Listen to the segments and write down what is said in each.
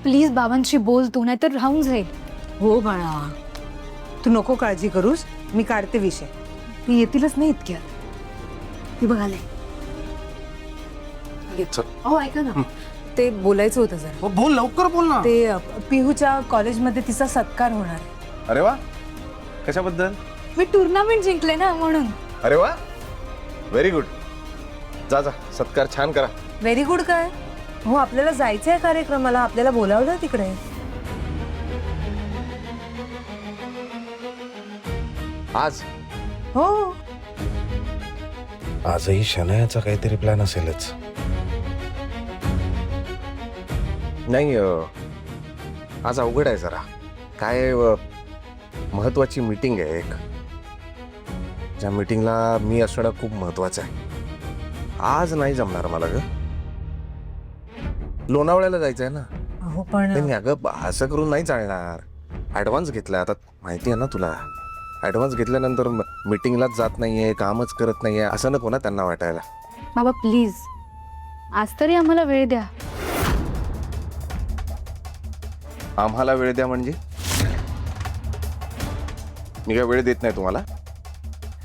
Please बाबांशी बोल तू, नाहीतर राहून जाईल. हो बाळा, तू नको काळजी करूस, मी काढते विषय. ती येतीलच नाही इतक्यात. ती बघाले. हो ऐका ना, ते बोलायचं होतं जरा. बोल लवकर बोल ना. ते पिहूच्या कॉलेजमध्ये तिचा सत्कार होणार आहे. अरे वा, कशाबद्दल? मी टुर्नामेंट जिंकले ना म्हणून. अरे वा, व्हेरी गुड. जा जा, सत्कार छान करा. व्हेरी गुड काय? हो, आपल्याला जायचंय कार्यक्रमाला, आपल्याला बोलावलं तिकडे. आज हो, आजही शनायाचा काहीतरी प्लॅन असेलच. नाही, आज अवघड आहे जरा. काय महत्वाची मीटिंग आहे एक, ज्या मीटिंगला मी असणं खूप महत्वाचं आहे. आज नाही जमणार मला ग. लोणावळ्याला जायचं आहे ना. हो पण नाही अगं, असं करून नाही चालणार. ऍडव्हान्स घेतला, आता माहिती आहे ना तुला. ऍडव्हान्स घेतल्यानंतर मीटिंगलाच जात नाहीये, कामच करत नाहीये, असं नको ना त्यांना वाटायला. बाबा प्लीज, आज तरी आम्हाला वेळ द्या. आम्हाला वेळ द्या म्हणजे? मी काय वेळ देत नाही तुम्हाला?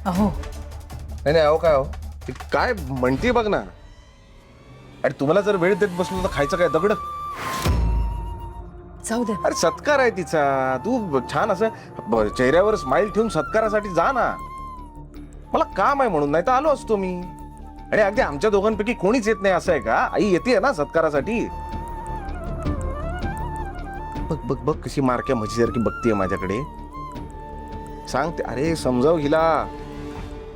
अहो नाही नाही, अहो काय हो, ती काय म्हणते बघ ना. आणि तुम्हाला जर वेळ देत बसलो तर खायचं काय, दगड? जाऊ दे. अरे सत्कार आहे तिचा, तू छान असं चेहऱ्यावर स्माइल ठेवून सत्कारासाठी जा ना. मला काम आहे म्हणून, नाही तर आलो असतो मी. आणि अगदी आमच्या दोघांपैकी कोणीच येत नाही असं आहे का? आई येते ना सत्कारासाठी. बघ बघ बघ, कशी मारक्या म्हशीसारखी बघतीये माझ्याकडे. सांगते, अरे समजाव हिला.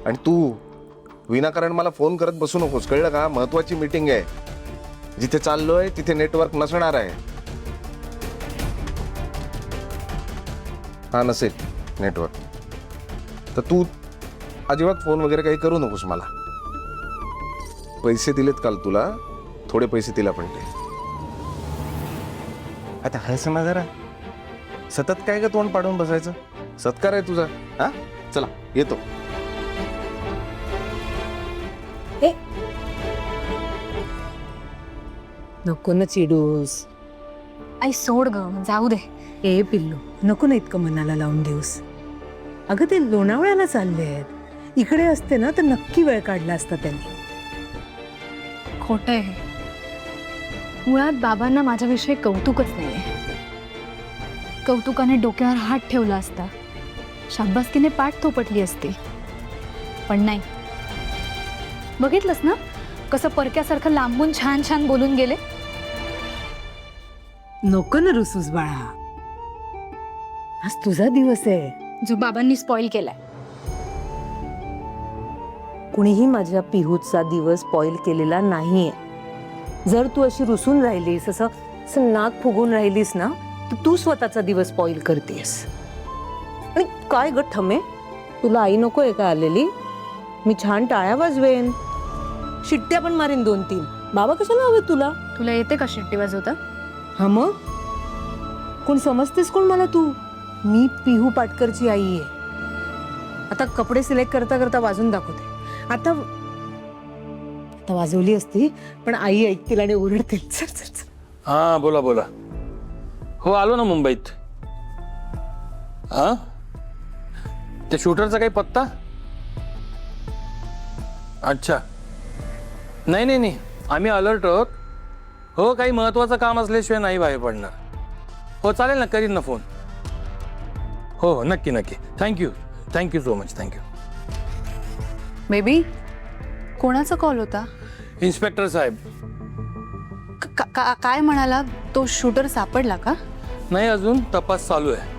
आणि तू विनाकारण मला फोन करत बसू नकोस, कळलं का? महत्वाची मीटिंग आहे. जिथे चाललोय तिथे नेटवर्क नसणार आहे. हा नसेल नेटवर्क तर तू अजिबात फोन वगैरे काही करू नकोस मला. पैसे दिलेत काल तुला, थोडे पैसे तिला पण दे. आता हस ना जरा, सतत काय ग तोंड पाडून बसायचं? सत्कार आहे तुझा. हा चला येतो. ए नको ना चिडूस. आई सोड ग, जाऊ दे. ए पिल्लू, नको ना इतकं मनाला लावून देऊस. अगं ते लोणावळ्याला चाललेत. इकडे असते ना तर नक्की वेळ काढला असता त्यांनी. खोटं आहे. मुळात बाबांना माझ्याविषयी कौतुकच नाहीये. कौतुकाने डोक्यावर हात ठेवला असता, शाब्बासकीने पाठ थोपटली असती, पण नाही. बघितलंस ना कसं परक्यासारखं लांबून छान छान बोलून गेले. नको ना रुसूस बाळा, आज तुझा दिवस आहे. जो बाबांनी स्पॉइल केलाय. कुणीही माझ्या पिहूचा दिवस स्पॉइल केलेला नाहीये. जर तू अशी रुसून राहिलीस, असं नाक फुगून राहिलीस ना, तर तू स्वतःचा दिवस स्पॉइल करतेस. आणि काय ग ठमे, तुला आई नकोय का आलेली? मी छान टाळ्या वाजवेन, शिट्ट्या पण मारीन 2-3. बाबा कशाला हवे तुला? तुला येते का शिट्टी वाजवता? हा मग कोण समजतेस कोण मला तू? मी पिहू पाटकरची आई आहे. आता कपडे सिलेक्ट करता करता वाजून दाखवते. आता वाजवली असती पण आई ऐकतील आणि ओरडतील. चल चल चल. हा बोला बोला. हो आलो ना मुंबईत. हा त्या शूटरचा काही पत्ता? अच्छा, नाही नाही नाही, आम्ही अलर्ट आहोत. हो, काही महत्वाचं काम असल्याशिवाय नाही बाहेर पडणार. हो चालेल ना, करीन ना फोन. हो हो नक्की नक्की. Thank you thank you so much. Thank you. Baby, कोणाचा कॉल होता? इन्स्पेक्टर साहेब. काय म्हणाला? तो शूटर सापडला का? नाही, अजून तपास चालू आहे.